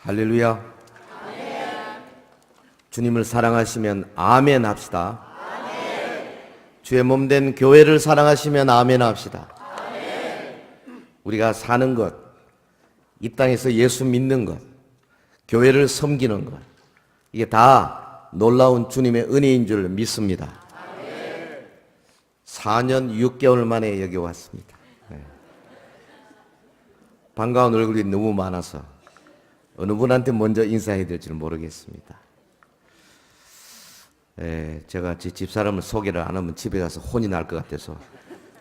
할렐루야. 주님을 사랑하시면 아멘 합시다. 주의 몸된 교회를 사랑하시면 아멘 합시다. 우리가 사는 것, 이 땅에서 예수 믿는 것, 교회를 섬기는 것, 이게 다 놀라운 주님의 은혜인 줄 믿습니다. 4년 6개월 만에 여기 왔습니다. 반가운 얼굴이 너무 많아서 어느 분한테 먼저 인사해야 될지는 모르겠습니다. 제가 제 집사람을 소개를 안 하면 집에 가서 혼이 날 것 같아서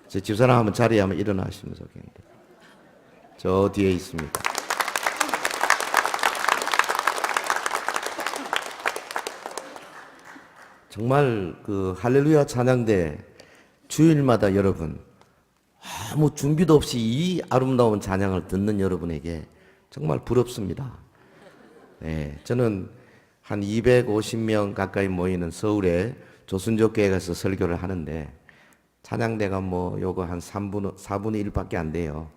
제 집사람 한번 자리에 한번 일어나시면 좋겠는데, 저 뒤에 있습니다. 정말 그 할렐루야 찬양대 주일마다 여러분 아무 준비도 없이 이 아름다운 찬양을 듣는 여러분에게 정말 부럽습니다. 저는 한 250명 가까이 모이는 서울의 조순조교회 가서 설교를 하는데 찬양대가 뭐 요거 한 4분의 1밖에 안 돼요.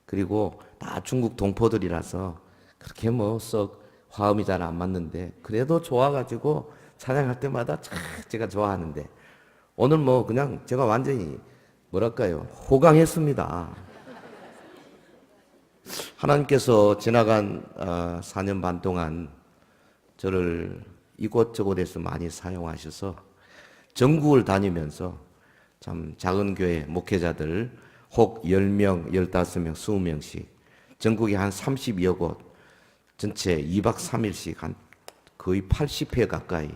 그리고 다 중국 동포들이라서 그렇게 뭐 썩 화음이 잘 안 맞는데 그래도 좋아가지고 찬양할 때마다 참 제가 좋아하는데 오늘 뭐 그냥 제가 완전히 뭐랄까요, 호강했습니다. 하나님께서 지나간 4년 반 동안 저를 이곳저곳에서 많이 사용하셔서 전국을 다니면서 참 작은 교회 목회자들 혹 10명, 15명, 20명씩 전국에 한 32여 곳 전체 2박 3일씩 한 거의 80회 가까이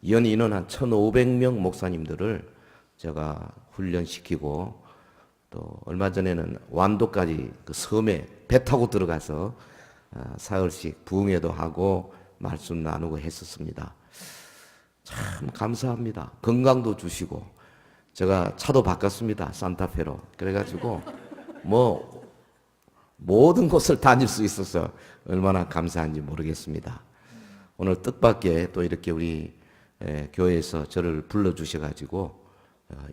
연 인원 한 1,500명 목사님들을 제가 훈련시키고 또 얼마 전에는 완도까지 그 섬에 배 타고 들어가서 사흘씩 부흥회도 하고 말씀 나누고 했었습니다. 참 감사합니다. 건강도 주시고 제가 차도 바꿨습니다. 산타페로. 그래가지고 뭐 모든 곳을 다닐 수 있어서 얼마나 감사한지 모르겠습니다. 오늘 뜻밖의 또 이렇게 우리 교회에서 저를 불러주셔가지고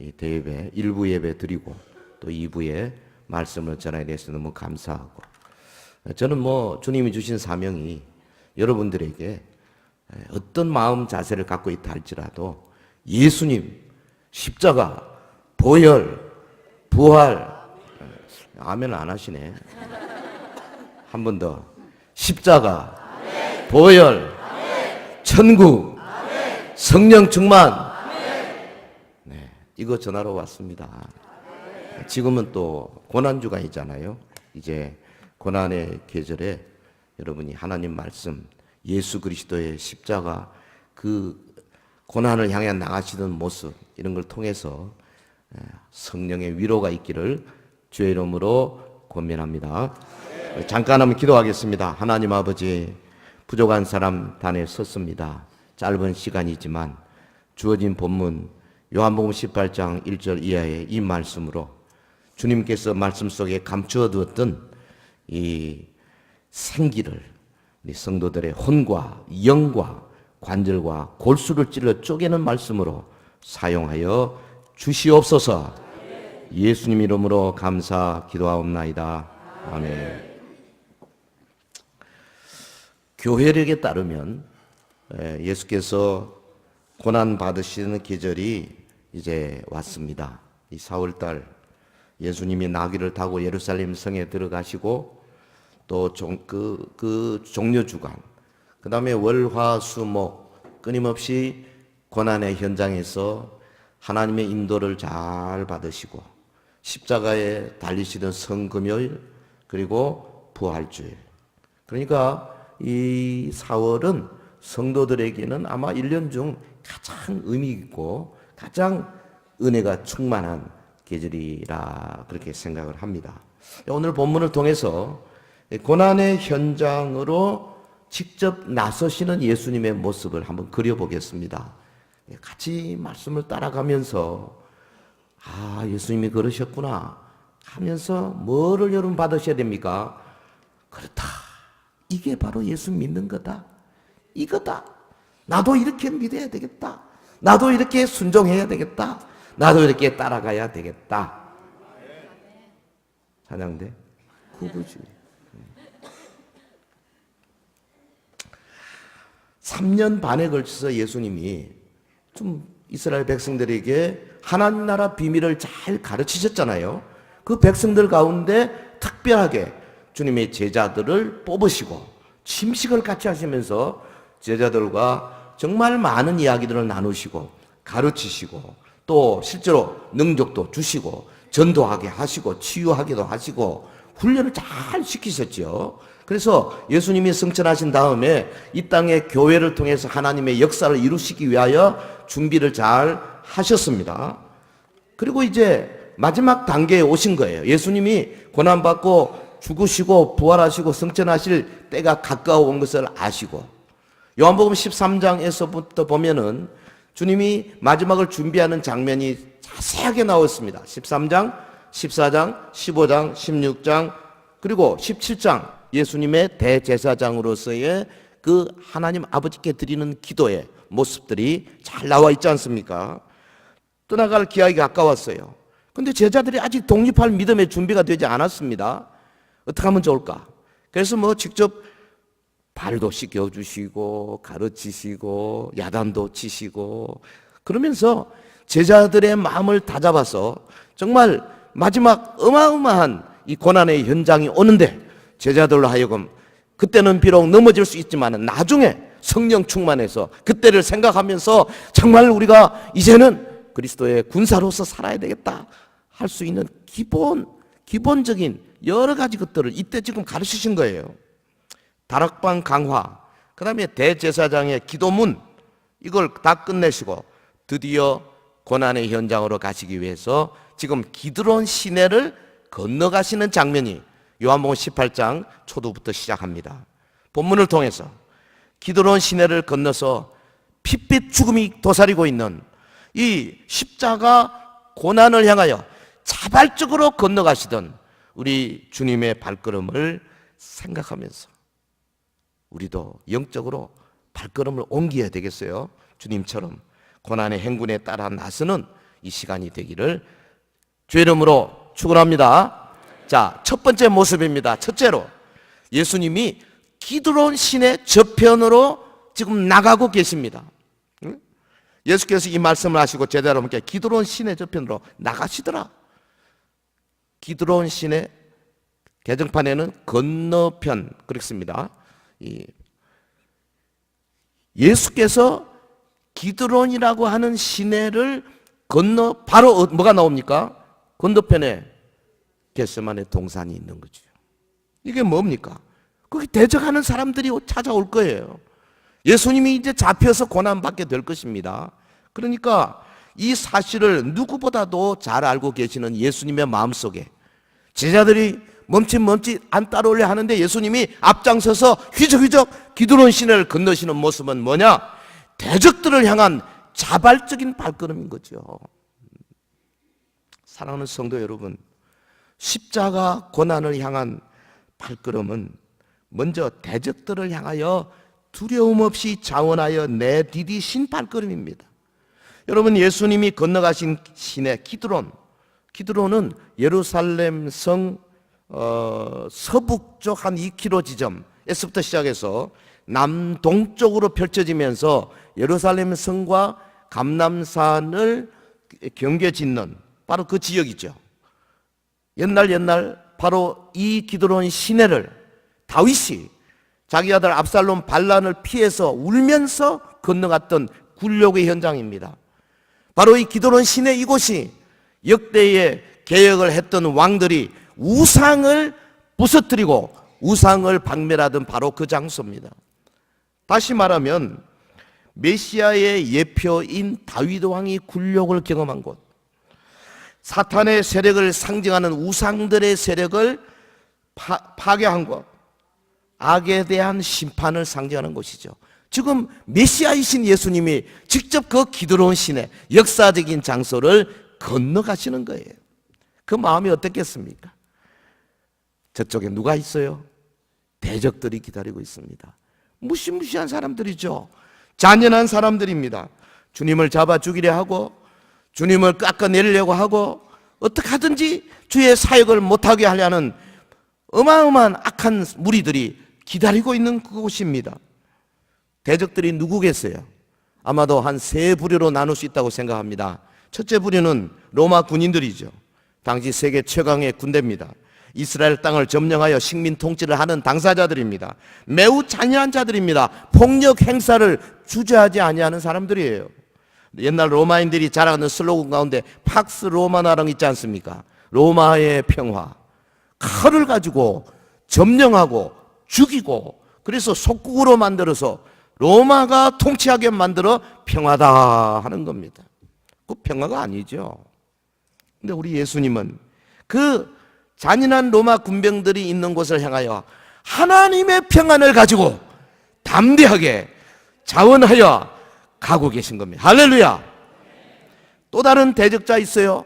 이 대예배 1부 예배 드리고 또 2부에 말씀을 전하게 돼서 너무 감사하고, 저는 뭐 주님이 주신 사명이 여러분들에게 어떤 마음 자세를 갖고 있다 할지라도 예수님, 십자가, 보혈, 부활, 아멘 안 하시네. 한 번 더. 십자가, 보혈, 천국, 성령 충만. 이거 전하러 왔습니다. 지금은 또 고난주간이잖아요. 이제 고난의 계절에 여러분이 하나님 말씀, 예수 그리스도의 십자가, 그 고난을 향해 나가시던 모습, 이런 걸 통해서 성령의 위로가 있기를 주의 이름으로 권면합니다. 잠깐 한번 기도하겠습니다. 하나님 아버지, 부족한 사람 단에 섰습니다. 짧은 시간이지만 주어진 본문 요한복음 18장 1절 이하의 이 말씀으로 주님께서 말씀 속에 감추어 두었던 이 생기를 우리 성도들의 혼과 영과 관절과 골수를 찔러 쪼개는 말씀으로 사용하여 주시옵소서. 예수님 이름으로 감사 기도하옵나이다. 아멘. 교회력에 따르면 예수께서 고난 받으시는 계절이 이제 왔습니다. 이 4월달 예수님이 나귀를 타고 예루살렘 성에 들어가시고 또 그 종려 주간, 그 다음에 월, 화, 수, 목 끊임없이 고난의 현장에서 하나님의 인도를 잘 받으시고 십자가에 달리시던 성금요일 그리고 부활주일, 그러니까 이 4월은 성도들에게는 아마 1년 중 가장 의미 있고 가장 은혜가 충만한 계절이라 그렇게 생각을 합니다. 오늘 본문을 통해서 고난의 현장으로 직접 나서시는 예수님의 모습을 한번 그려보겠습니다. 같이 말씀을 따라가면서 예수님이 그러셨구나 하면서 뭐를 여러분 받으셔야 됩니까? 그렇다, 이게 바로 예수 믿는 거다, 이거다, 나도 이렇게 믿어야 되겠다, 나도 이렇게 순종해야 되겠다, 나도 이렇게 따라가야 되겠다. 찬양대 그거지. 3년 반에 걸쳐서 예수님이 좀 이스라엘 백성들에게 하나님 나라 비밀을 잘 가르치셨잖아요. 그 백성들 가운데 특별하게 주님의 제자들을 뽑으시고 침식을 같이 하시면서 제자들과 정말 많은 이야기들을 나누시고 가르치시고 또 실제로 능력도 주시고 전도하게 하시고 치유하기도 하시고 훈련을 잘 시키셨죠. 그래서 예수님이 승천하신 다음에 이 땅에 교회를 통해서 하나님의 역사를 이루시기 위하여 준비를 잘 하셨습니다. 그리고 이제 마지막 단계에 오신 거예요. 예수님이 고난받고 죽으시고 부활하시고 승천하실 때가 가까워 온 것을 아시고 요한복음 13장에서부터 보면은 주님이 마지막을 준비하는 장면이 자세하게 나왔습니다. 13장, 14장, 15장, 16장 그리고 17장 예수님의 대제사장으로서의 그 하나님 아버지께 드리는 기도의 모습들이 잘 나와 있지 않습니까? 떠나갈 기약이 가까웠어요. 근데 제자들이 아직 독립할 믿음의 준비가 되지 않았습니다. 어떻게 하면 좋을까? 그래서 뭐 직접 발도 씻겨주시고 가르치시고 야단도 치시고 그러면서 제자들의 마음을 다잡아서 정말 마지막 어마어마한 이 고난의 현장이 오는데 제자들로 하여금 그때는 비록 넘어질 수 있지만 나중에 성령 충만해서 그때를 생각하면서 정말 우리가 이제는 그리스도의 군사로서 살아야 되겠다 할 수 있는 기본적인 여러 가지 것들을 이때 지금 가르치신 거예요. 다락방 강화, 그 다음에 대제사장의 기도문 이걸 다 끝내시고 드디어 고난의 현장으로 가시기 위해서 지금 기드론 시내를 건너가시는 장면이 요한복음 18장 초도부터 시작합니다. 본문을 통해서 기드론 시내를 건너서 핏빛 죽음이 도사리고 있는 이 십자가 고난을 향하여 자발적으로 건너가시던 우리 주님의 발걸음을 생각하면서 우리도 영적으로 발걸음을 옮겨야 되겠어요. 주님처럼 고난의 행군에 따라 나서는 이 시간이 되기를 주의 이름으로 축원합니다. 자, 첫 번째 모습입니다. 첫째로 예수님이 기드론 시내 저편으로 지금 나가고 계십니다. 예수께서 이 말씀을 하시고 제자 여러분께 기드론 시내 저편으로 나가시더라. 기드론 시내 개정판에는 건너편 그렇습니다. 예수께서 기드론이라고 하는 시내를 건너 바로 뭐가 나옵니까? 건너편에 겟세마네 동산이 있는 거죠. 이게 뭡니까? 거기 대적하는 사람들이 찾아올 거예요. 예수님이 이제 잡혀서 고난받게 될 것입니다. 그러니까 이 사실을 누구보다도 잘 알고 계시는 예수님의 마음속에 제자들이 멈칫 안 따라오려 하는데 예수님이 앞장서서 휘적휘적 기드론 시내를 건너시는 모습은 뭐냐? 대적들을 향한 자발적인 발걸음인 거죠. 사랑하는 성도 여러분, 십자가 고난을 향한 발걸음은 먼저 대적들을 향하여 두려움 없이 자원하여 내디디신 발걸음입니다. 여러분, 예수님이 건너가신 시내 기드론은 예루살렘 성 서북쪽 한 2km 지점에서부터 시작해서 남동쪽으로 펼쳐지면서 예루살렘 성과 감람산을 경계 짓는 바로 그 지역이죠. 옛날 바로 이 기드론 시내를 다윗이 자기 아들 압살롬 반란을 피해서 울면서 건너갔던 굴욕의 현장입니다. 바로 이 기드론 시내 이곳이 역대의 개혁을 했던 왕들이 우상을 부서뜨리고 우상을 박멸하던 바로 그 장소입니다. 다시 말하면 메시아의 예표인 다윗 왕이 굴욕을 경험한 곳, 사탄의 세력을 상징하는 우상들의 세력을 파괴한 곳, 악에 대한 심판을 상징하는 곳이죠. 지금 메시아이신 예수님이 직접 그 기드론 시내 역사적인 장소를 건너가시는 거예요. 그 마음이 어떻겠습니까? 저쪽에 누가 있어요? 대적들이 기다리고 있습니다. 무시무시한 사람들이죠. 잔인한 사람들입니다. 주님을 잡아 죽이려 하고 주님을 깎아내리려고 하고 어떻게 하든지 주의 사역을 못하게 하려는 어마어마한 악한 무리들이 기다리고 있는 그곳입니다. 대적들이 누구겠어요? 아마도 한 세 부류로 나눌 수 있다고 생각합니다. 첫째 부류는 로마 군인들이죠. 당시 세계 최강의 군대입니다. 이스라엘 땅을 점령하여 식민 통치를 하는 당사자들입니다. 매우 잔인한 자들입니다. 폭력 행사를 주저하지 아니하는 사람들이에요. 옛날 로마인들이 자랑하는 슬로건 가운데 팍스 로마나랑 있지 않습니까? 로마의 평화. 칼을 가지고 점령하고 죽이고 그래서 속국으로 만들어서 로마가 통치하게 만들어 평화다 하는 겁니다. 그 평화가 아니죠. 근데 우리 예수님은 그 잔인한 로마 군병들이 있는 곳을 향하여 하나님의 평안을 가지고 담대하게 자원하여 가고 계신 겁니다. 할렐루야. 또 다른 대적자 있어요.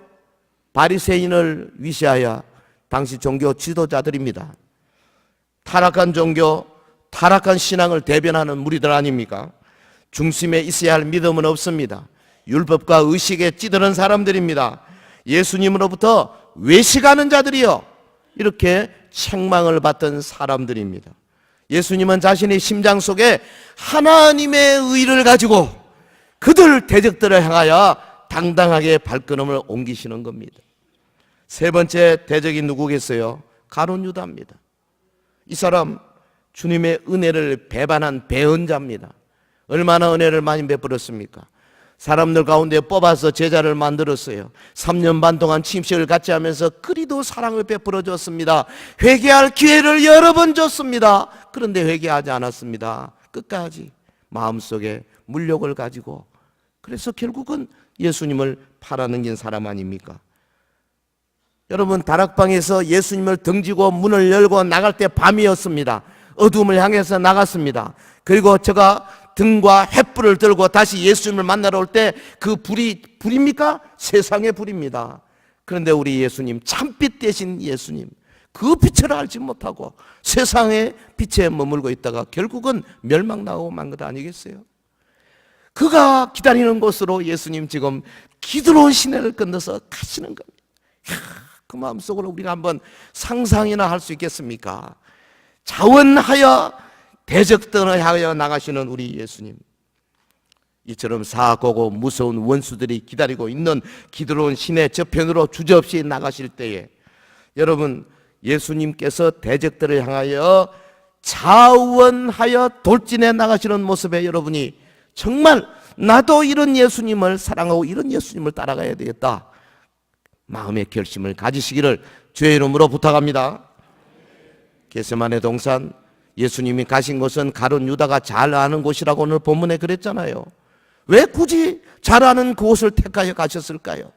바리새인을 위시하여 당시 종교 지도자들입니다. 타락한 종교, 타락한 신앙을 대변하는 무리들 아닙니까? 중심에 있어야 할 믿음은 없습니다. 율법과 의식에 찌드는 사람들입니다. 예수님으로부터 외식하는 자들이요, 이렇게 책망을 받던 사람들입니다. 예수님은 자신의 심장 속에 하나님의 의를 가지고 그들 대적들을 향하여 당당하게 발걸음을 옮기시는 겁니다. 세 번째 대적이 누구겠어요? 가룟 유다입니다. 이 사람 주님의 은혜를 배반한 배은자입니다. 얼마나 은혜를 많이 베풀었습니까? 사람들 가운데 뽑아서 제자를 만들었어요. 3년 반 동안 침식을 같이 하면서 그리도 사랑을 베풀어 줬습니다. 회개할 기회를 여러 번 줬습니다. 그런데 회개하지 않았습니다. 끝까지 마음속에 물욕을 가지고, 그래서 결국은 예수님을 팔아넘긴 사람 아닙니까? 여러분, 다락방에서 예수님을 등지고 문을 열고 나갈 때 밤이었습니다. 어둠을 향해서 나갔습니다. 그리고 제가 등과 횃불을 들고 다시 예수님을 만나러 올 때 그 불입니까? 세상의 불입니다. 그런데 우리 예수님, 참빛 대신 예수님, 그 빛을 알지 못하고 세상의 빛에 머물고 있다가 결국은 멸망당하고 만 것 아니겠어요? 그가 기다리는 곳으로 예수님 지금 기드론 시내를 건너서 가시는 겁니다. 그 마음속으로 우리가 한번 상상이나 할 수 있겠습니까? 자원하여 대적들을 향하여 나가시는 우리 예수님, 이처럼 사고고 무서운 원수들이 기다리고 있는 기드론 시내 저편으로 주저없이 나가실 때에 여러분, 예수님께서 대적들을 향하여 자원하여 돌진해 나가시는 모습에 여러분이 정말 나도 이런 예수님을 사랑하고 이런 예수님을 따라가야 되겠다, 마음의 결심을 가지시기를 주의 이름으로 부탁합니다. 겟세마네 동산, 예수님이 가신 곳은 가룟 유다가 잘 아는 곳이라고 오늘 본문에 그랬잖아요. 왜 굳이 잘 아는 그곳을 택하여 가셨을까요?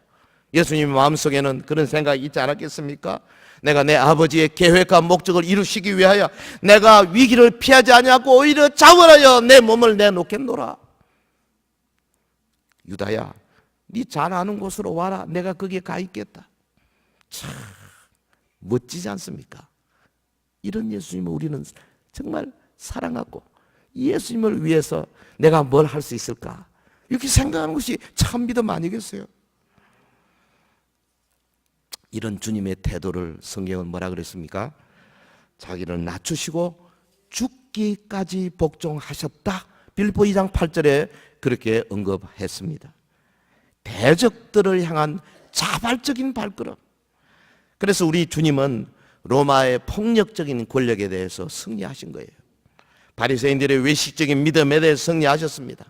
예수님 마음속에는 그런 생각이 있지 않았겠습니까? 내가 내 아버지의 계획과 목적을 이루시기 위하여 내가 위기를 피하지 아니하고 오히려 자원하여 내 몸을 내놓겠노라. 유다야, 네 잘 아는 곳으로 와라. 내가 거기에 가 있겠다. 참 멋지지 않습니까? 이런 예수님을 우리는 정말 사랑하고 예수님을 위해서 내가 뭘 할 수 있을까, 이렇게 생각하는 것이 참 믿음 아니겠어요? 이런 주님의 태도를 성경은 뭐라 그랬습니까? 자기를 낮추시고 죽기까지 복종하셨다. 빌립보 2장 8절에 그렇게 언급했습니다. 대적들을 향한 자발적인 발걸음. 그래서 우리 주님은 로마의 폭력적인 권력에 대해서 승리하신 거예요. 바리새인들의 외식적인 믿음에 대해서 승리하셨습니다.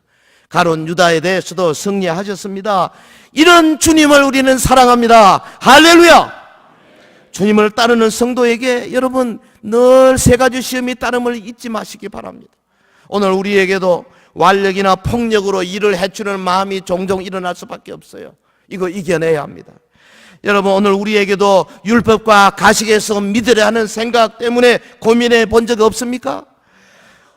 가룟 유다에 대해서도 승리하셨습니다. 이런 주님을 우리는 사랑합니다. 할렐루야! 주님을 따르는 성도에게 여러분 늘 세 가지 시험이 따름을 잊지 마시기 바랍니다. 오늘 우리에게도 완력이나 폭력으로 일을 해치는 마음이 종종 일어날 수밖에 없어요. 이거 이겨내야 합니다. 여러분, 오늘 우리에게도 율법과 가식에서 믿으려 하는 생각 때문에 고민해 본 적 없습니까?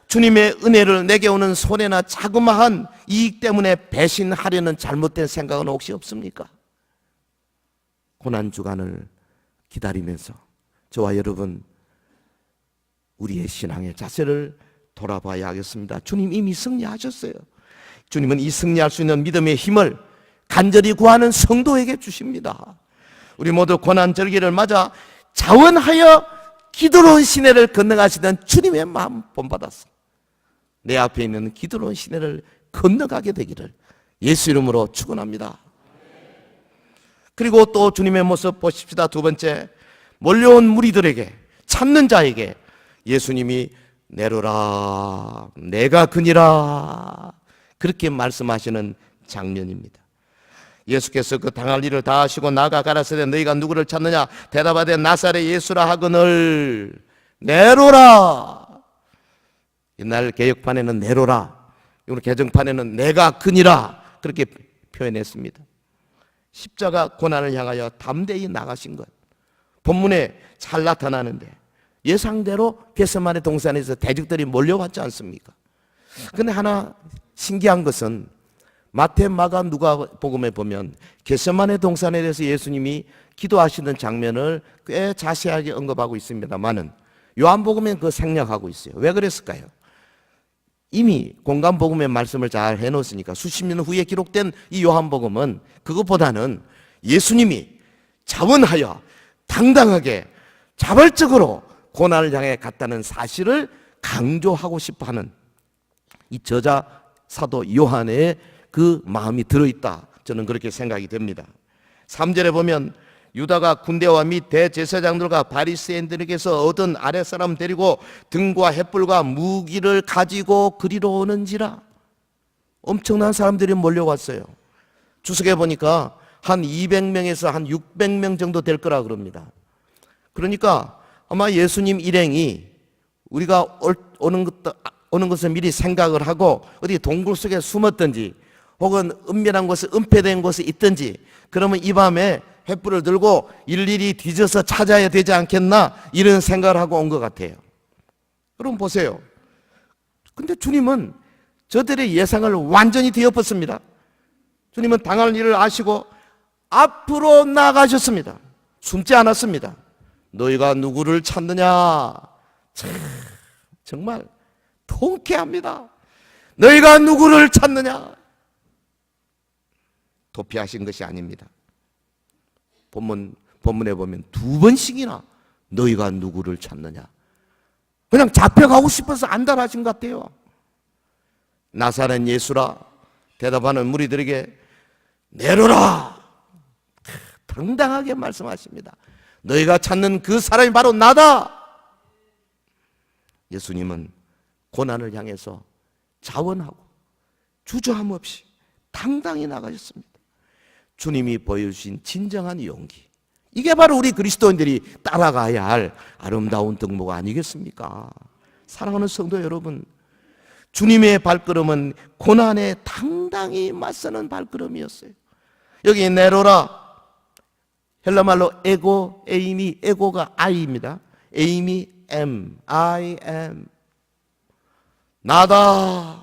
주님의 은혜를 내게 오는 손해나 자그마한 이익 때문에 배신하려는 잘못된 생각은 혹시 없습니까? 고난주간을 기다리면서 저와 여러분, 우리의 신앙의 자세를 돌아봐야 하겠습니다. 주님 이미 승리하셨어요. 주님은 이 승리할 수 있는 믿음의 힘을 간절히 구하는 성도에게 주십니다. 우리 모두 고난절기를 맞아 자원하여 기드론 시내를 건너가시던 주님의 마음 본받았어. 내 앞에 있는 기드론 시내를 건너가게 되기를 예수 이름으로 축원합니다. 그리고 또 주님의 모습 보십시다. 두 번째, 몰려온 무리들에게, 찾는 자에게 예수님이 내려라, 내가 그니라, 그렇게 말씀하시는 장면입니다. 예수께서 그 당할 일을 다 하시고 나가 가라사대 너희가 누구를 찾느냐? 대답하되 나사렛 예수라 하거늘 내로라. 옛날 개혁판에는 내로라, 오늘 개정판에는 내가 그니라 그렇게 표현했습니다. 십자가 고난을 향하여 담대히 나가신 것, 본문에 잘 나타나는데 예상대로 겟세마네 동산에서 대적들이 몰려왔지 않습니까? 그런데 하나 신기한 것은 마태, 마가, 누가 복음에 보면 겟세마네 동산에 대해서 예수님이 기도하시는 장면을 꽤 자세하게 언급하고 있습니다만은 요한복음엔 그거 생략하고 있어요. 왜 그랬을까요? 이미 공간복음의 말씀을 잘 해놓았으니까 수십 년 후에 기록된 이 요한복음은 그것보다는 예수님이 자원하여 당당하게 자발적으로 고난을 향해 갔다는 사실을 강조하고 싶어하는 이 저자 사도 요한의 그 마음이 들어있다, 저는 그렇게 생각이 됩니다. 3절에 보면 유다가 군대와 및 대제사장들과 바리새인들에게서 얻은 아랫사람 데리고 등과 횃불과 무기를 가지고 그리로 오는지라. 엄청난 사람들이 몰려왔어요. 주석에 보니까 한 200명에서 한 600명 정도 될 거라 그럽니다. 그러니까 아마 예수님 일행이 우리가 오는 것을 미리 생각을 하고 어디 동굴 속에 숨었든지 혹은 은밀한 곳에 은폐된 곳에 있든지, 그러면 이 밤에 횃불을 들고 일일이 뒤져서 찾아야 되지 않겠나, 이런 생각을 하고 온 것 같아요. 여러분 보세요. 근데 주님은 저들의 예상을 완전히 뒤엎었습니다. 주님은 당할 일을 아시고 앞으로 나가셨습니다. 숨지 않았습니다. 너희가 누구를 찾느냐? 참, 정말 통쾌합니다. 너희가 누구를 찾느냐? 도피하신 것이 아닙니다. 본문에 보면 두 번씩이나 너희가 누구를 찾느냐, 그냥 잡혀가고 싶어서 안달하신 것 같아요. 나사렛 예수라 대답하는 무리들에게 내려라, 당당하게 말씀하십니다. 너희가 찾는 그 사람이 바로 나다. 예수님은 고난을 향해서 자원하고 주저함 없이 당당히 나가셨습니다. 주님이 보여주신 진정한 용기, 이게 바로 우리 그리스도인들이 따라가야 할 아름다운 덕목 아니겠습니까? 사랑하는 성도 여러분, 주님의 발걸음은 고난에 당당히 맞서는 발걸음이었어요. 여기 내로라, 헬라말로 에고, 에임이, 에고가 I입니다. 에임이 M, I am, 나다.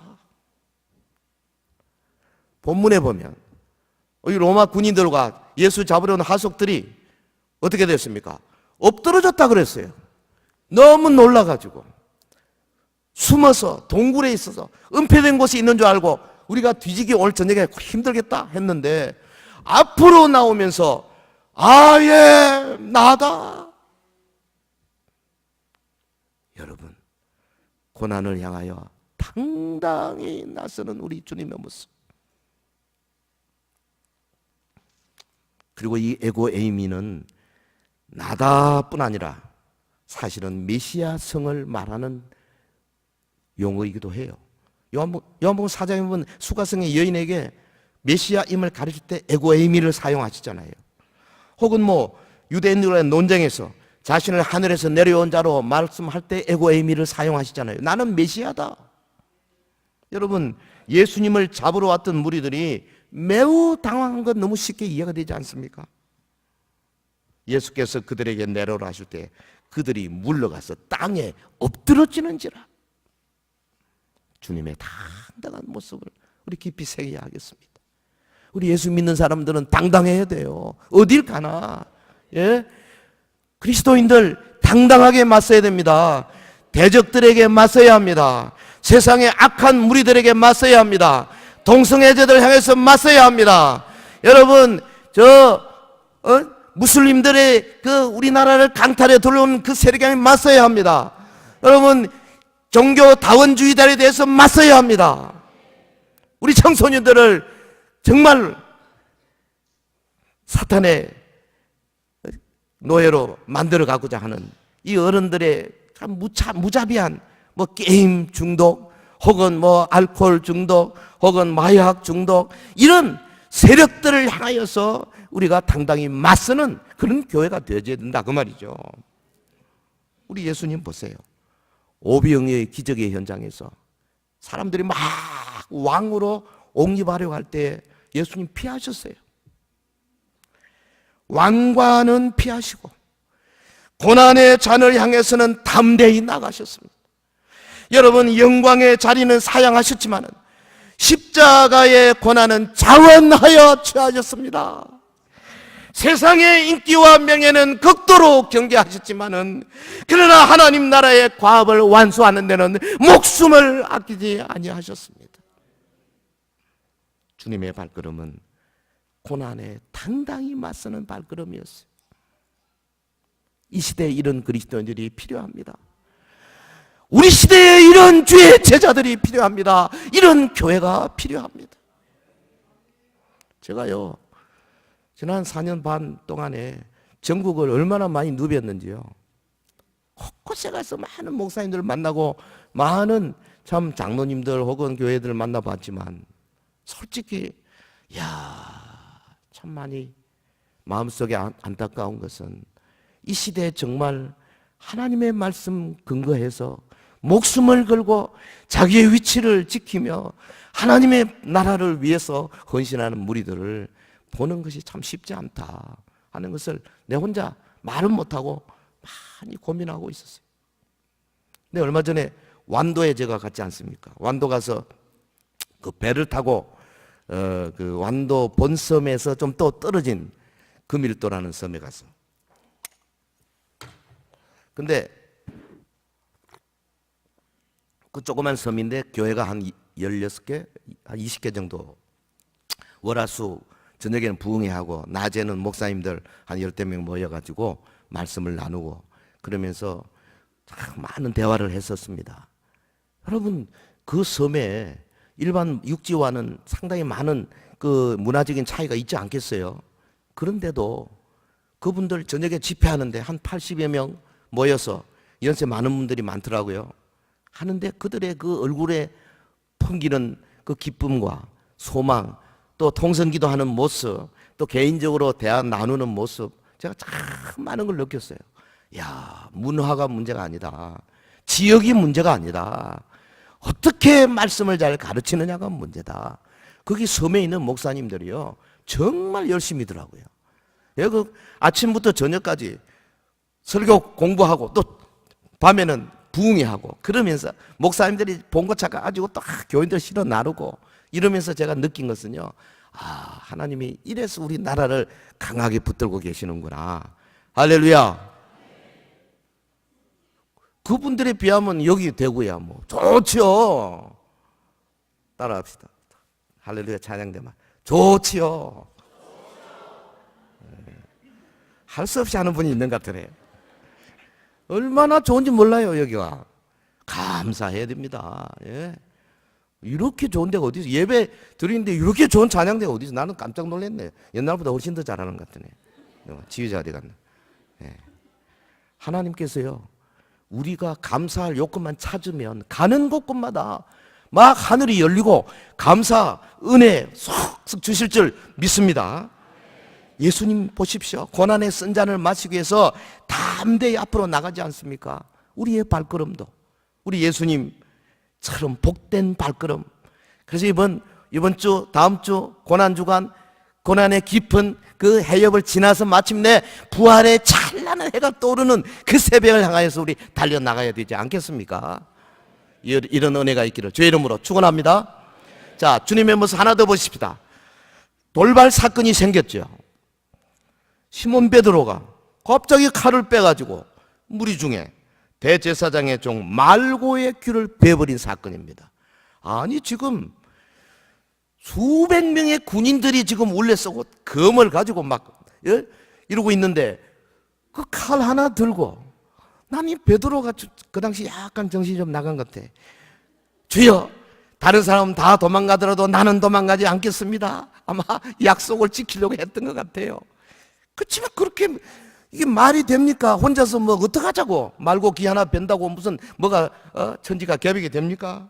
본문에 보면 이 로마 군인들과 예수 잡으려 온 하속들이 어떻게 됐습니까? 엎드러졌다 그랬어요. 너무 놀라가지고 숨어서 동굴에 있어서 은폐된 곳이 있는 줄 알고 우리가 뒤지기 오늘 저녁에 힘들겠다 했는데 앞으로 나오면서 아예 나다. 여러분, 고난을 향하여 당당히 나서는 우리 주님의 모습, 그리고 이 에고 에이미는 나다뿐 아니라 사실은 메시아 성을 말하는 용어이기도 해요. 요한복음 4장에 보면 수가성의 여인에게 메시아임을 가르칠 때 에고 에이미를 사용하시잖아요. 혹은 유대인들의 논쟁에서 자신을 하늘에서 내려온 자로 말씀할 때 에고 에이미를 사용하시잖아요. 나는 메시아다. 여러분, 예수님을 잡으러 왔던 무리들이 매우 당황한 건 너무 쉽게 이해가 되지 않습니까? 예수께서 그들에게 내려오라 하실 때 그들이 물러가서 땅에 엎드러지는지라. 주님의 당당한 모습을 우리 깊이 새겨야 하겠습니다. 우리 예수 믿는 사람들은 당당해야 돼요. 어딜 가나. 예? 그리스도인들 당당하게 맞서야 됩니다. 대적들에게 맞서야 합니다. 세상의 악한 무리들에게 맞서야 합니다. 동성애자들 향해서 맞서야 합니다. 여러분, 무슬림들의 그 우리나라를 강탈해 들어온 그 세력에 맞서야 합니다. 여러분, 종교 다원주의자에 대해서 맞서야 합니다. 우리 청소년들을 정말 사탄의 노예로 만들어가고자 하는 이 어른들의 참 무자비한 뭐 게임 중독 혹은 뭐 알코올 중독 혹은 마약 중독 이런 세력들을 향하여서 우리가 당당히 맞서는 그런 교회가 되어야 된다 그 말이죠. 우리 예수님 보세요. 오병이어의 기적의 현장에서 사람들이 막 왕으로 옹립하려고 할 때 예수님 피하셨어요. 왕과는 피하시고 고난의 잔을 향해서는 담대히 나가셨습니다. 여러분, 영광의 자리는 사양하셨지만 십자가의 고난은 자원하여 취하셨습니다. 세상의 인기와 명예는 극도로 경계하셨지만은 그러나 하나님 나라의 과업을 완수하는 데는 목숨을 아끼지 아니하셨습니다. 주님의 발걸음은 고난에 당당히 맞서는 발걸음이었어요. 이 시대에 이런 그리스도인들이 필요합니다. 우리 시대에 이런 주의 제자들이 필요합니다. 이런 교회가 필요합니다. 제가요 지난 4년 반 동안에 전국을 얼마나 많이 누볐는지요. 곳곳에 가서 많은 목사님들을 만나고 많은 참 장로님들 혹은 교회들을 만나봤지만 솔직히 참 많이 마음속에 안타까운 것은 이 시대에 정말 하나님의 말씀 근거해서 목숨을 걸고 자기의 위치를 지키며 하나님의 나라를 위해서 헌신하는 무리들을 보는 것이 참 쉽지 않다 하는 것을 내 혼자 말은 못하고 많이 고민하고 있었어요. 근데 얼마 전에 완도에 제가 갔지 않습니까? 완도 가서 그 배를 타고 그 완도 본섬에서 좀 또 떨어진 금일도라는 섬에 가서 근데 그 조그만 섬인데 교회가 한 16개, 한 20개 정도 월화수 저녁에는 부흥회하고 낮에는 목사님들 한 10명 모여가지고 말씀을 나누고 그러면서 참 많은 대화를 했었습니다. 여러분 그 섬에 일반 육지와는 상당히 많은 그 문화적인 차이가 있지 않겠어요? 그런데도 그분들 저녁에 집회하는데 한 80여 명 모여서 연세 많은 분들이 많더라고요. 하는데 그들의 그 얼굴에 풍기는 그 기쁨과 소망 또 통성기도하는 모습 또 개인적으로 대화 나누는 모습 제가 참 많은 걸 느꼈어요. 문화가 문제가 아니다. 지역이 문제가 아니다. 어떻게 말씀을 잘 가르치느냐가 문제다. 거기 섬에 있는 목사님들이요 정말 열심히더라고요. 여기 아침부터 저녁까지 설교 공부하고 또 밤에는 부흥회하고 그러면서 목사님들이 본거 찾아가지고 또 교인들 실어 나누고 이러면서 제가 느낀 것은요 하나님이 이래서 우리 나라를 강하게 붙들고 계시는구나. 할렐루야. 그분들에 비하면 여기 대구야 뭐 좋지요. 따라합시다. 할렐루야 찬양대만 좋지요. 할 수 없이 하는 분이 있는 것 같으네요. 얼마나 좋은지 몰라요. 여기가 감사해야 됩니다. 예. 이렇게 좋은 데가 어디 있어? 예배 드리는데 이렇게 좋은 찬양대가 어디 있어? 나는 깜짝 놀랐네. 옛날보다 훨씬 더 잘하는 것 같으네. 지휘자 어디 갔나? 예. 하나님께서요 우리가 감사할 요건만 찾으면 가는 곳곳마다 막 하늘이 열리고 감사 은혜 쏙쏙 주실 줄 믿습니다. 예수님 보십시오. 고난의 쓴 잔을 마시기 위해서 담대히 앞으로 나가지 않습니까? 우리의 발걸음도 우리 예수님처럼 복된 발걸음. 그래서 이번 주 다음 주 고난주간 고난의 깊은 그 해협을 지나서 마침내 부활의 찬란한 해가 떠오르는 그 새벽을 향하여서 우리 달려나가야 되지 않겠습니까? 이런 은혜가 있기를 주의 이름으로 축원합니다. 자, 주님의 모습 하나 더 보십시다. 돌발 사건이 생겼죠. 시몬 베드로가 갑자기 칼을 빼가지고 무리 중에 대제사장의 종 말고의 귀를 베어버린 사건입니다. 아니 지금 수백 명의 군인들이 지금 울레서고 검을 가지고 막 이러고 있는데 그 칼 하나 들고 난 이 베드로가 그 당시 약간 정신이 좀 나간 것 같아. 주여, 다른 사람은 다 도망가더라도 나는 도망가지 않겠습니다. 아마 약속을 지키려고 했던 것 같아요. 그렇지만 그렇게 이게 말이 됩니까? 혼자서 뭐 어떡하자고 말고 기 하나 벤다고 무슨 뭐가 천지가 개벽이 됩니까?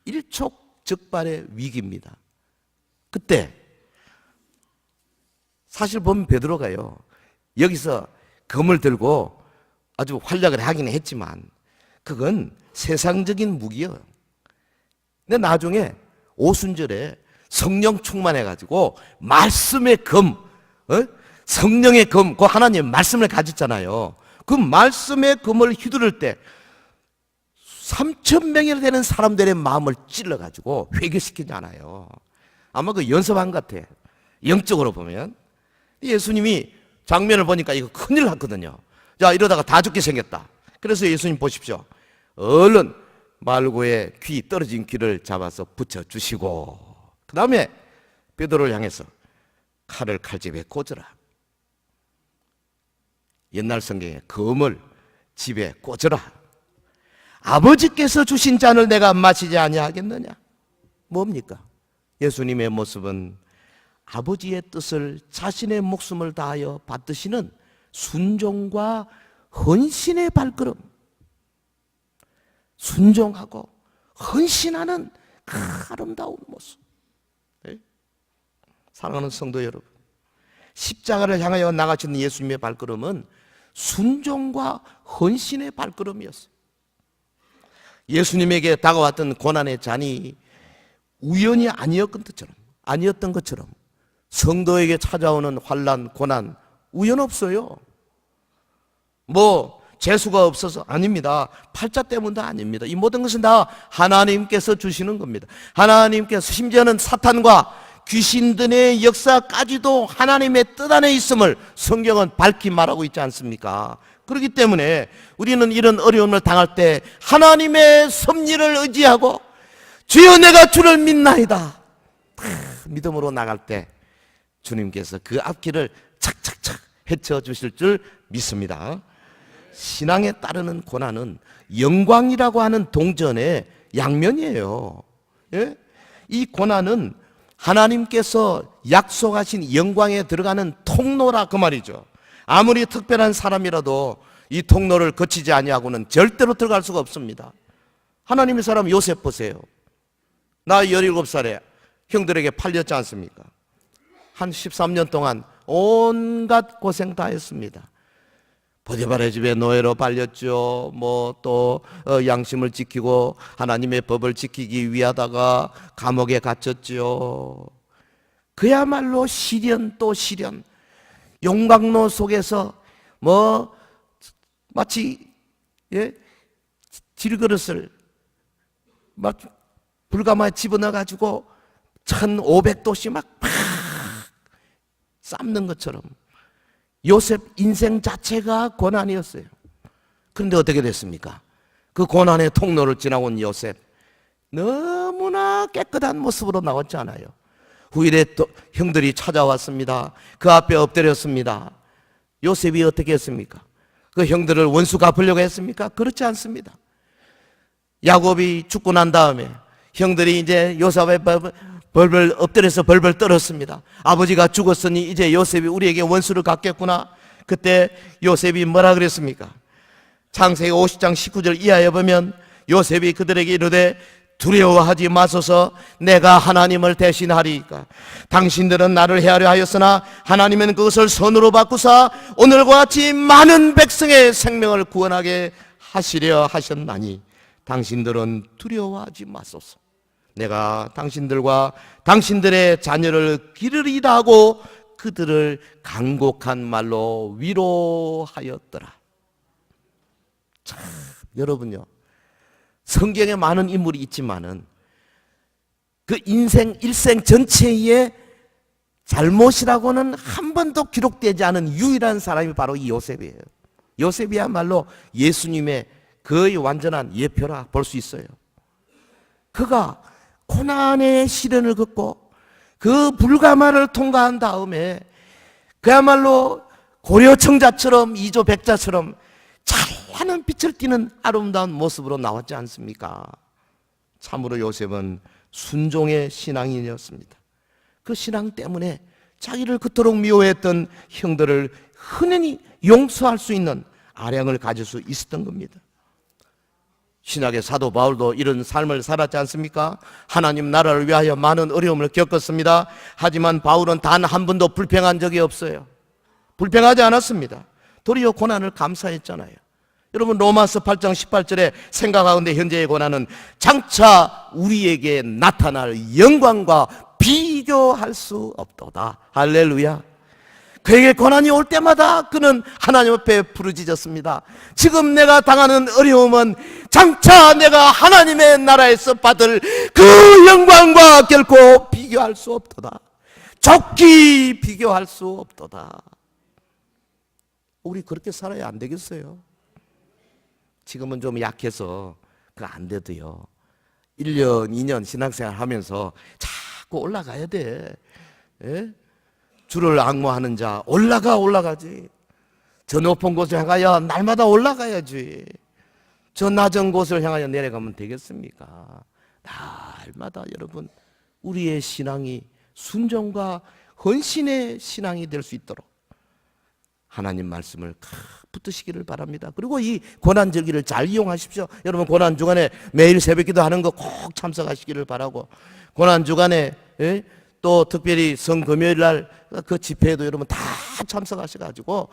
일촉즉발의 위기입니다. 그때 사실 보면 베드로가요, 여기서 검을 들고 아주 활약을 하긴 했지만 그건 세상적인 무기예요. 근데 나중에 오순절에 성령 충만해가지고 말씀의 검, 성령의 검, 그 하나님의 말씀을 가졌잖아요. 그 말씀의 검을 휘두를 때 3,000명이나 되는 사람들의 마음을 찔러가지고 회개시키잖아요. 아마 그 연습한 것 같아. 영적으로 보면. 예수님이 장면을 보니까 이거 큰일 났거든요. 자, 이러다가 다 죽게 생겼다. 그래서 예수님 보십시오. 얼른 말고의 귀, 떨어진 귀를 잡아서 붙여주시고, 그 다음에 베드로를 향해서 칼을 칼집에 꽂으라. 옛날 성경에 검을 집에 꽂으라. 아버지께서 주신 잔을 내가 마시지 아니하겠느냐? 뭡니까? 예수님의 모습은 아버지의 뜻을 자신의 목숨을 다하여 받드시는 순종과 헌신의 발걸음, 순종하고 헌신하는 그 아름다운 모습. 네? 사랑하는 성도 여러분, 십자가를 향하여 나가시는 예수님의 발걸음은 순종과 헌신의 발걸음이었어요. 예수님에게 다가왔던 고난의 잔이 우연이 아니었던 것처럼 성도에게 찾아오는 환난, 고난 우연 없어요. 뭐 재수가 없어서 아닙니다. 팔자 때문도 아닙니다. 이 모든 것은 다 하나님께서 주시는 겁니다. 하나님께서, 심지어는 사탄과 귀신들의 역사까지도 하나님의 뜻 안에 있음을 성경은 밝히 말하고 있지 않습니까? 그렇기 때문에 우리는 이런 어려움을 당할 때 하나님의 섭리를 의지하고 주여 내가 주를 믿나이다, 믿음으로 나갈 때 주님께서 그 앞길을 착착착 헤쳐주실 줄 믿습니다. 신앙에 따르는 고난은 영광이라고 하는 동전의 양면이에요. 예? 이 고난은 하나님께서 약속하신 영광에 들어가는 통로라, 그 말이죠. 아무리 특별한 사람이라도 이 통로를 거치지 아니하고는 절대로 들어갈 수가 없습니다. 하나님의 사람 요셉 보세요. 나 17살에 형들에게 팔렸지 않습니까? 한 13년 동안 온갖 고생 다 했습니다. 보디발의 집에 노예로 팔렸죠. 뭐 또 양심을 지키고 하나님의 법을 지키기 위하다가 감옥에 갇혔죠. 그야말로 시련 또 시련. 용광로 속에서 뭐 마치 질그릇을 불가마에 집어넣어 가지고 1,500도씩 막 삶는 것처럼 요셉 인생 자체가 고난이었어요. 그런데 어떻게 됐습니까? 그 고난의 통로를 지나고 온 요셉, 너무나 깨끗한 모습으로 나왔잖아요. 후일에 또 형들이 찾아왔습니다. 그 앞에 엎드렸습니다. 요셉이 어떻게 했습니까? 그 형들을 원수 갚으려고 했습니까? 그렇지 않습니다. 야곱이 죽고 난 다음에 형들이 이제 요셉의 벌벌 엎드려서 벌벌 떨었습니다. 아버지가 죽었으니 이제 요셉이 우리에게 원수를 갚겠구나. 그때 요셉이 뭐라 그랬습니까? 창세기 50장 19절 이하에 보면 요셉이 그들에게 이르되 두려워하지 마소서, 내가 하나님을 대신하리이까. 당신들은 나를 해하려 하였으나 하나님은 그것을 선으로 바꾸사 오늘과 같이 많은 백성의 생명을 구원하게 하시려 하셨나니 당신들은 두려워하지 마소서. 내가 당신들과 당신들의 자녀를 기르리라 하고 그들을 간곡한 말로 위로하였더라. 참, 여러분요, 성경에 많은 인물이 있지만은 그 일생 전체의 잘못이라고는 한 번도 기록되지 않은 유일한 사람이 바로 이 요셉이에요. 요셉이야말로 예수님의 거의 완전한 예표라 볼 수 있어요. 그가 고난의 시련을 겪고 그 불가마를 통과한 다음에 그야말로 고려청자처럼 이조백자처럼 환한 빛을 띠는 아름다운 모습으로 나왔지 않습니까? 참으로 요셉은 순종의 신앙인이었습니다. 그 신앙 때문에 자기를 그토록 미워했던 형들을 흔히 용서할 수 있는 아량을 가질 수 있었던 겁니다. 신약의 사도 바울도 이런 삶을 살았지 않습니까? 하나님 나라를 위하여 많은 어려움을 겪었습니다. 하지만 바울은 단 한 번도 불평한 적이 없어요. 불평하지 않았습니다. 도리어 고난을 감사했잖아요. 여러분 로마서 8장 18절에 생각하건대 현재의 고난은 장차 우리에게 나타날 영광과 비교할 수 없도다. 할렐루야. 그에게 고난이 올 때마다 그는 하나님 앞에 부르짖었습니다. 지금 내가 당하는 어려움은 장차 내가 하나님의 나라에서 받을 그 영광과 결코 비교할 수 없도다. 좋게 비교할 수 없도다. 우리 그렇게 살아야 안 되겠어요? 지금은 좀 약해서 그거 안 돼도요, 1년, 2년 신앙생활 하면서 자꾸 올라가야 돼. 예? 주를 앙모하는 자 올라가지. 저 높은 곳을 향하여 날마다 올라가야지. 저 낮은 곳을 향하여 내려가면 되겠습니까? 날마다 여러분 우리의 신앙이 순종과 헌신의 신앙이 될 수 있도록 하나님 말씀을 붙드시기를 바랍니다. 그리고 이 고난절기를 잘 이용하십시오. 여러분 고난주간에 매일 새벽기도 하는 거 꼭 참석하시기를 바라고, 고난주간에 또 특별히 성금요일 날 그 집회에도 여러분 다 참석하셔가지고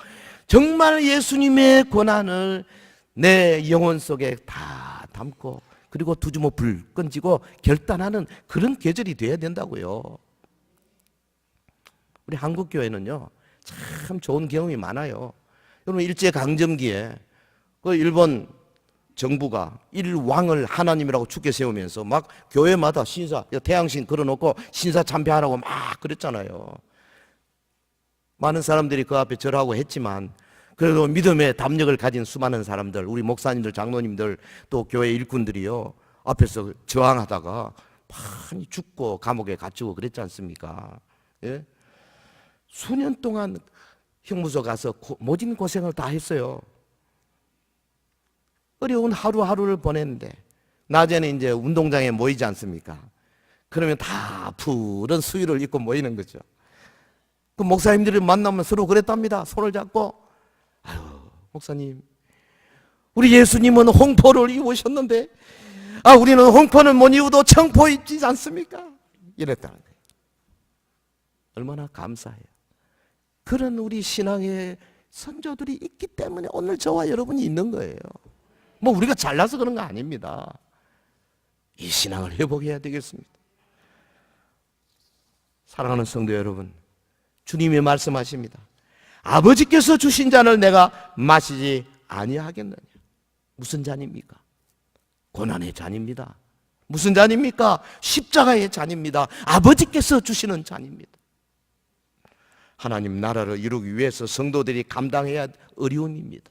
정말 예수님의 고난을 내 영혼 속에 다 담고 그리고 두 주먹 불 끈지고 결단하는 그런 계절이 돼야 된다고요. 우리 한국교회는요 참 좋은 경험이 많아요. 여러분 일제강점기에 그 일본 정부가 일왕을 하나님이라고 죽게 세우면서 막 교회마다 신사 태양신 걸어놓고 신사 참배하라고 막 그랬잖아요. 많은 사람들이 그 앞에 절하고 했지만 그래도 믿음의 담력을 가진 수많은 사람들, 우리 목사님들, 장로님들, 또 교회 일꾼들이요 앞에서 저항하다가 많이 죽고 감옥에 갇히고 그랬지 않습니까? 예? 수년 동안 형무소 가서 모진 고생을 다 했어요. 어려운 하루하루를 보냈는데 낮에는 이제 운동장에 모이지 않습니까? 그러면 다 푸른 수의를 입고 모이는 거죠. 그 목사님들이 만나면 서로 그랬답니다. 손을 잡고, 아유 목사님, 우리 예수님은 홍포를 입으셨는데 우리는 홍포는 못 입어도 청포 입지 않습니까? 이랬다는 거예요. 얼마나 감사해요. 그런 우리 신앙의 선조들이 있기 때문에 오늘 저와 여러분이 있는 거예요. 뭐 우리가 잘나서 그런 거 아닙니다. 이 신앙을 회복해야 되겠습니다. 사랑하는 성도 여러분, 주님이 말씀하십니다. 아버지께서 주신 잔을 내가 마시지 아니하겠느냐. 무슨 잔입니까? 고난의 잔입니다. 무슨 잔입니까? 십자가의 잔입니다. 아버지께서 주시는 잔입니다. 하나님 나라를 이루기 위해서 성도들이 감당해야 할 어려움입니다.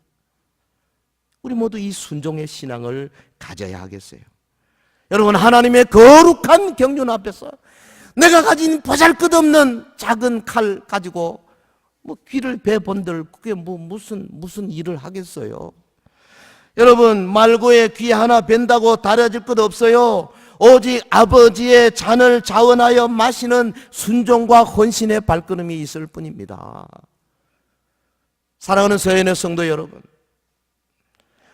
우리 모두 이 순종의 신앙을 가져야 하겠어요. 여러분 하나님의 거룩한 경륜 앞에서 내가 가진 보잘것없는 작은 칼 가지고 뭐 귀를 베본들 그게 뭐 무슨 일을 하겠어요? 여러분 말고의 귀 하나 벤다고 달아질 것 없어요. 오직 아버지의 잔을 자원하여 마시는 순종과 헌신의 발걸음이 있을 뿐입니다. 사랑하는 서연의 성도 여러분,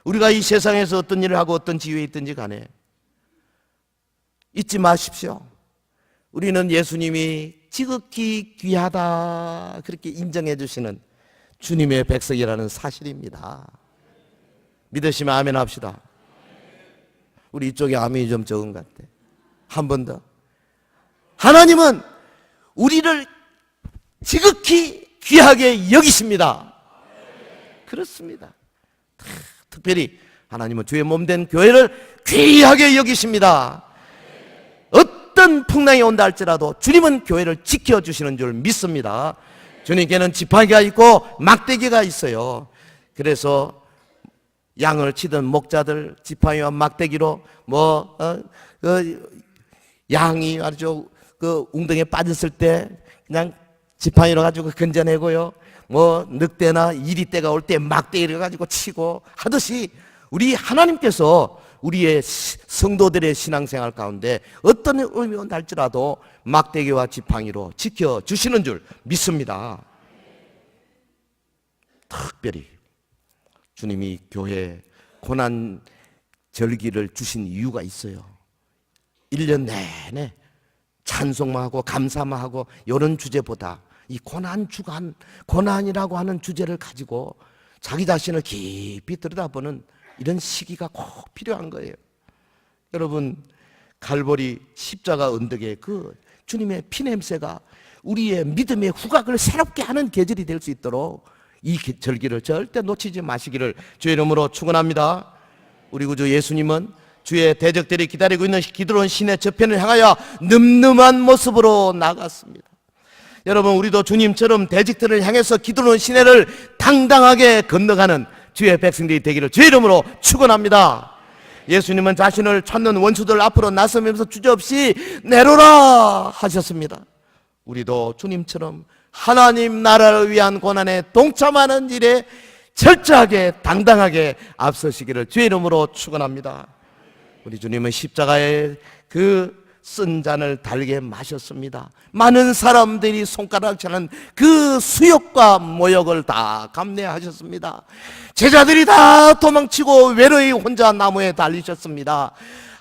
우리가 이 세상에서 어떤 일을 하고 어떤 지위에 있든지 간에 잊지 마십시오. 우리는 예수님이 지극히 귀하다 그렇게 인정해 주시는 주님의 백성이라는 사실입니다. 믿으시면 아멘 합시다. 우리 이쪽에 아멘이 좀 적은 것 같아. 한 번 더. 하나님은 우리를 지극히 귀하게 여기십니다. 그렇습니다. 특별히 하나님은 주의 몸된 교회를 귀하게 여기십니다. 어떤 풍랑이 온다 할지라도 주님은 교회를 지켜주시는 줄 믿습니다. 주님께는 지팡이가 있고 막대기가 있어요. 그래서 양을 치던 목자들 지팡이와 막대기로 양이 아주 그 웅덩이에 빠졌을 때 그냥 지팡이로 가지고 건져내고요. 늑대나 이리떼가 올 때 막대기를 가지고 치고 하듯이 우리 하나님께서 우리의 성도들의 신앙생활 가운데 어떤 의미가 날지라도 막대기와 지팡이로 지켜주시는 줄 믿습니다. 특별히 주님이 교회 고난 절기를 주신 이유가 있어요. 1년 내내 찬송만 하고 감사만 하고 이런 주제보다 이 고난주간, 고난이라고 하는 주제를 가지고 자기 자신을 깊이 들여다보는 이런 시기가 꼭 필요한 거예요. 여러분, 갈보리 십자가 언덕의 그 주님의 피냄새가 우리의 믿음의 후각을 새롭게 하는 계절이 될 수 있도록 이 절기를 절대 놓치지 마시기를 주의 이름으로 축원합니다. 우리 구주 예수님은 주의 대적들이 기다리고 있는 기드론 시내 저편을 향하여 늠름한 모습으로 나갔습니다. 여러분, 우리도 주님처럼 대적들을 향해서 기드론 시내를 당당하게 건너가는 주의 백성들이 되기를 주의 이름으로 축원합니다. 예수님은 자신을 찾는 원수들 앞으로 나서면서 주저없이 내로라 하셨습니다. 우리도 주님처럼 하나님 나라를 위한 고난에 동참하는 일에 철저하게 당당하게 앞서시기를 주의 이름으로 축원합니다. 우리 주님은 십자가에 그 쓴 잔을 달게 마셨습니다. 많은 사람들이 손가락질하는 그 수욕과 모욕을 다 감내하셨습니다. 제자들이 다 도망치고 외로이 혼자 나무에 달리셨습니다.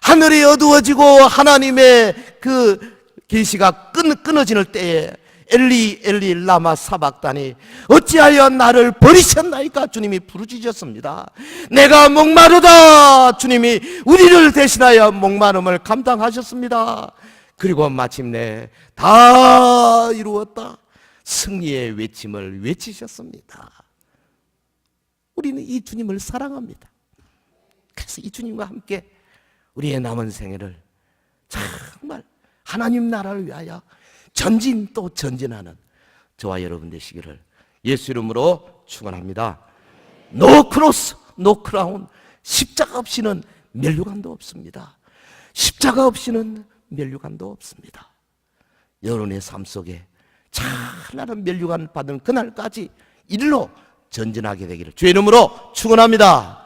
하늘이 어두워지고 하나님의 그 계시가 끊어지는 때에 엘리 엘리 라마 사박다니 어찌하여 나를 버리셨나이까 주님이 부르짖으셨습니다. 내가 목마르다 주님이 우리를 대신하여 목마름을 감당하셨습니다. 그리고 마침내 다 이루었다 승리의 외침을 외치셨습니다. 우리는 이 주님을 사랑합니다. 그래서 이 주님과 함께 우리의 남은 생애를 정말 하나님 나라를 위하여 전진 또 전진하는 저와 여러분 되시기를 예수 이름으로 축원합니다. 노 크로스, 노 크라운. 십자가 없이는 면류관도 없습니다. 십자가 없이는 면류관도 없습니다. 여러분의 삶 속에 찬란한 면류관 받은 그날까지 일로 전진하게 되기를 주의 이름으로 축원합니다.